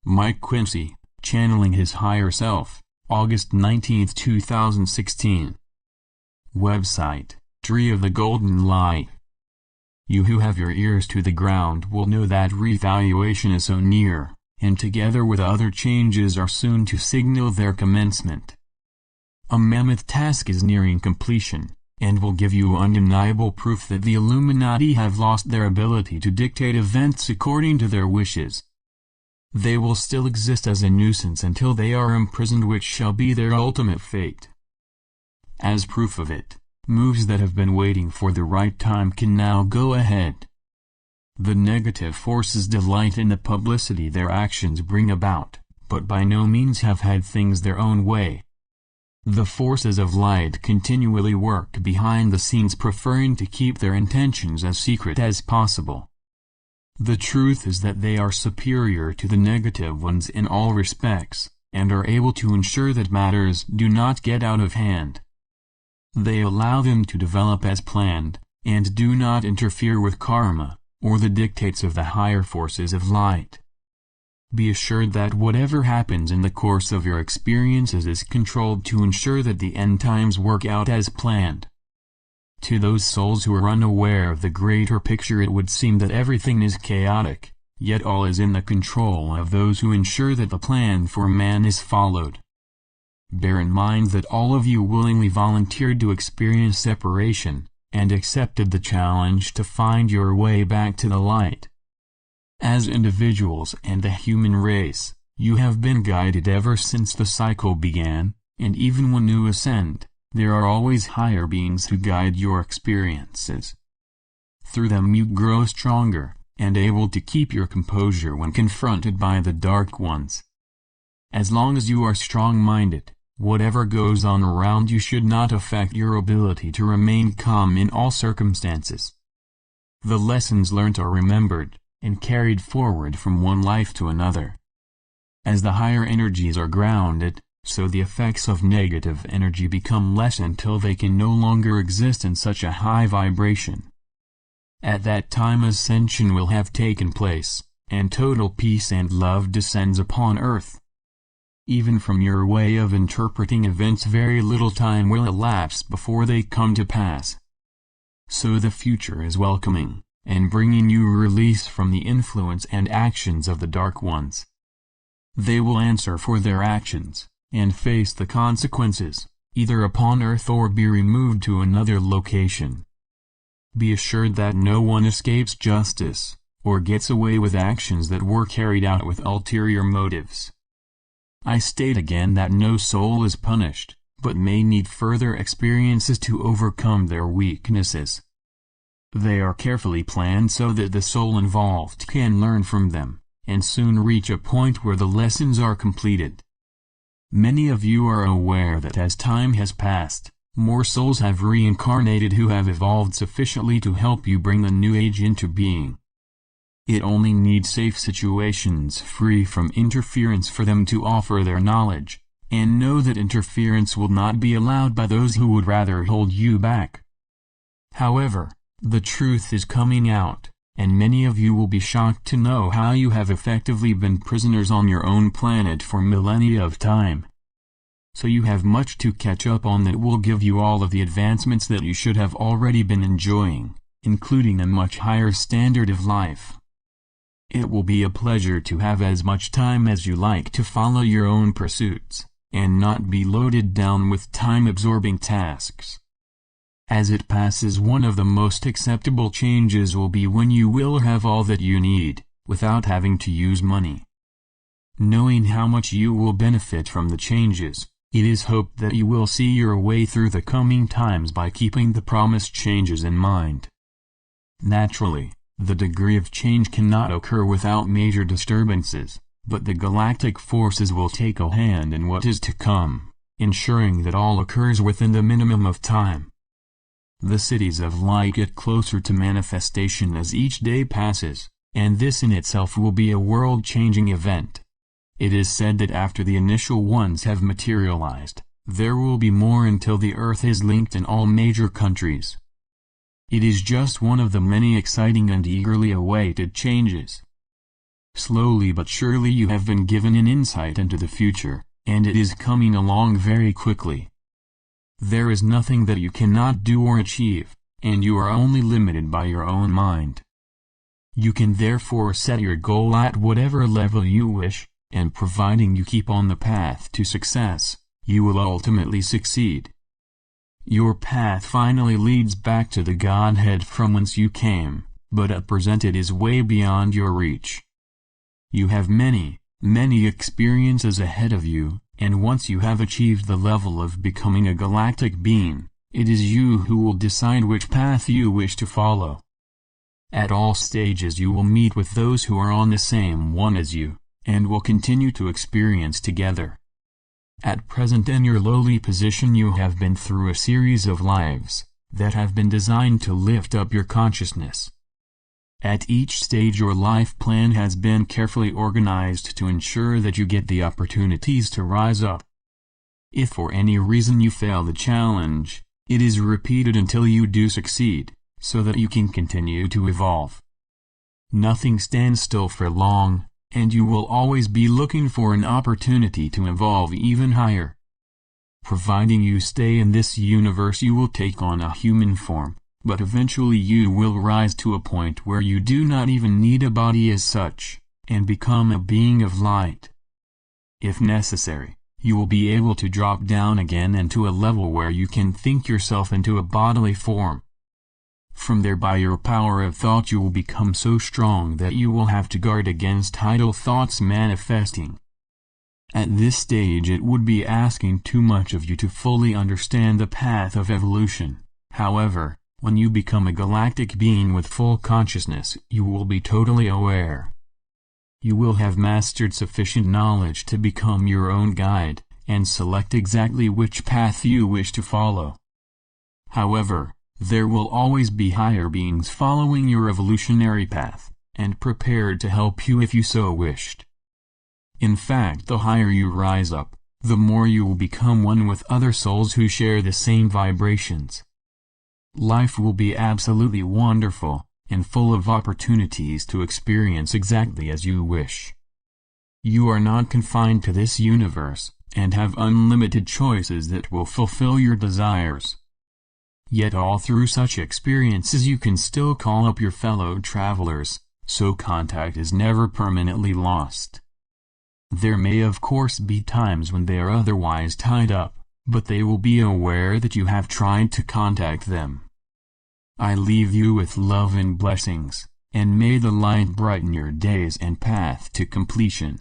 Mike Quinsey, channeling his higher self, August 19, 2016. Website, Tree of the Golden Light. You who have your ears to the ground will know that revaluation is so near, and together with other changes are soon to signal their commencement. A mammoth task is nearing completion, and will give you undeniable proof that the Illuminati have lost their ability to dictate events according to their wishes. They will still exist as a nuisance until they are imprisoned, which shall be their ultimate fate. As proof of it, moves that have been waiting for the right time can now go ahead. The negative forces delight in the publicity their actions bring about, but by no means have had things their own way. The forces of light continually work behind the scenes, preferring to keep their intentions as secret as possible. The truth is that they are superior to the negative ones in all respects, and are able to ensure that matters do not get out of hand. They allow them to develop as planned, and do not interfere with karma, or the dictates of the higher forces of light. Be assured that whatever happens in the course of your experiences is controlled to ensure that the end times work out as planned. To those souls who are unaware of the greater picture, it would seem that everything is chaotic, yet all is in the control of those who ensure that the plan for man is followed. Bear in mind that all of you willingly volunteered to experience separation, and accepted the challenge to find your way back to the light. As individuals and the human race, you have been guided ever since the cycle began, and even when you ascend, there are always higher beings who guide your experiences. Through them you grow stronger, and able to keep your composure when confronted by the dark ones. As long as you are strong-minded, whatever goes on around you should not affect your ability to remain calm in all circumstances. The lessons learnt are remembered, and carried forward from one life to another. As the higher energies are grounded, so the effects of negative energy become less until they can no longer exist in such a high vibration. At that time ascension will have taken place, and total peace and love descends upon earth. Even from your way of interpreting events, very little time will elapse before they come to pass. So the future is welcoming, and bringing you release from the influence and actions of the dark ones. They will answer for their actions, and face the consequences, either upon earth or be removed to another location. Be assured that no one escapes justice, or gets away with actions that were carried out with ulterior motives. I state again that no soul is punished, but may need further experiences to overcome their weaknesses. They are carefully planned so that the soul involved can learn from them, and soon reach a point where the lessons are completed. Many of you are aware that as time has passed, more souls have reincarnated who have evolved sufficiently to help you bring the new age into being. It only needs safe situations free from interference for them to offer their knowledge, and know that interference will not be allowed by those who would rather hold you back. However, the truth is coming out, and many of you will be shocked to know how you have effectively been prisoners on your own planet for millennia of time. So you have much to catch up on that will give you all of the advancements that you should have already been enjoying, including a much higher standard of life. It will be a pleasure to have as much time as you like to follow your own pursuits, and not be loaded down with time-absorbing tasks. As it passes, one of the most acceptable changes will be when you will have all that you need, without having to use money. Knowing how much you will benefit from the changes, it is hoped that you will see your way through the coming times by keeping the promised changes in mind. Naturally, the degree of change cannot occur without major disturbances, but the Galactic Forces will take a hand in what is to come, ensuring that all occurs within the minimum of time. The cities of light get closer to manifestation as each day passes, and this in itself will be a world-changing event. It is said that after the initial ones have materialized, there will be more until the Earth is linked in all major countries. It is just one of the many exciting and eagerly awaited changes. Slowly but surely you have been given an insight into the future, and it is coming along very quickly. There is nothing that you cannot do or achieve, and you are only limited by your own mind. You can therefore set your goal at whatever level you wish, and providing you keep on the path to success, you will ultimately succeed. Your path finally leads back to the Godhead from whence you came, but at present it is way beyond your reach. You have many, many experiences ahead of you, and once you have achieved the level of becoming a galactic being, it is you who will decide which path you wish to follow. At all stages you will meet with those who are on the same one as you, and will continue to experience together. At present in your lowly position you have been through a series of lives that have been designed to lift up your consciousness. At each stage your life plan has been carefully organized to ensure that you get the opportunities to rise up. If for any reason you fail the challenge, it is repeated until you do succeed, so that you can continue to evolve. Nothing stands still for long, and you will always be looking for an opportunity to evolve even higher. Providing you stay in this universe you will take on a human form, but eventually you will rise to a point where you do not even need a body as such, and become a being of light. If necessary, you will be able to drop down again into a level where you can think yourself into a bodily form. From there by your power of thought you will become so strong that you will have to guard against idle thoughts manifesting. At this stage it would be asking too much of you to fully understand the path of evolution. However, when you become a galactic being with full consciousness you will be totally aware. You will have mastered sufficient knowledge to become your own guide, and select exactly which path you wish to follow. However, there will always be higher beings following your evolutionary path, and prepared to help you if you so wished. In fact, the higher you rise up, the more you will become one with other souls who share the same vibrations. Life will be absolutely wonderful, and full of opportunities to experience exactly as you wish. You are not confined to this universe, and have unlimited choices that will fulfill your desires. Yet all through such experiences you can still call up your fellow travelers, so contact is never permanently lost. There may of course be times when they are otherwise tied up, but they will be aware that you have tried to contact them. I leave you with love and blessings, and may the light brighten your days and path to completion.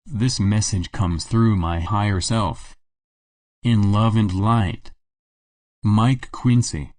This message comes through my higher self. In love and light. Mike Quinsey.